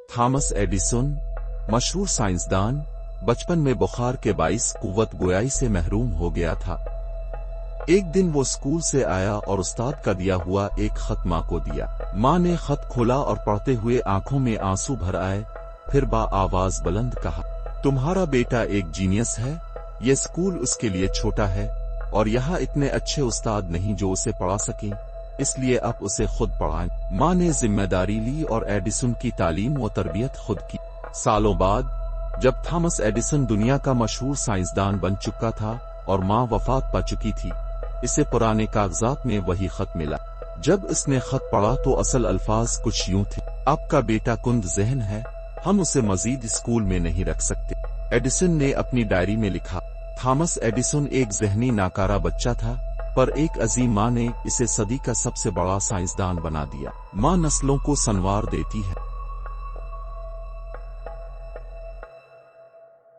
Thomas Edison, मशहूर साइंसदान, बचपन में बुखार के बाइस कुव्वत गोयाई से महरूम हो गया था। एक दिन वो स्कूल से आया और उस्ताद का दिया हुआ एक खत माँ को दिया। माँ ने खत खोला और पढ़ते हुए आंखों में आंसू भर आए। फिर आवाज बुलंद कहा, तुम्हारा बेटा एक जीनियस है। ये स्कूल उसके लिए छोटा है और यहाँ इतने अच्छे उस्ताद नहीं जो उसे पढ़ा सकें, इसलिए अब उसे खुद पढ़ाएं। माँ ने जिम्मेदारी ली और एडिसन की तालीम व तरबियत खुद की। सालों बाद जब थॉमस एडिसन दुनिया का मशहूर साइंसदान बन चुका था और माँ वफात पा चुकी थी, इसे पुराने कागजात में वही खत मिला। जब इसने खत पढ़ा तो असल अल्फाज कुछ यूं थे, आपका बेटा कुंद ज़हन है, हम उसे मजीद स्कूल में नहीं रख सकते। एडिसन ने अपनी डायरी में लिखा, थॉमस एडिसन एक ज़हनी नाकारा बच्चा था, पर एक अजीम माँ ने इसे सदी का सबसे बड़ा साइंसदान बना दिया। माँ नस्लों को संवार देती है।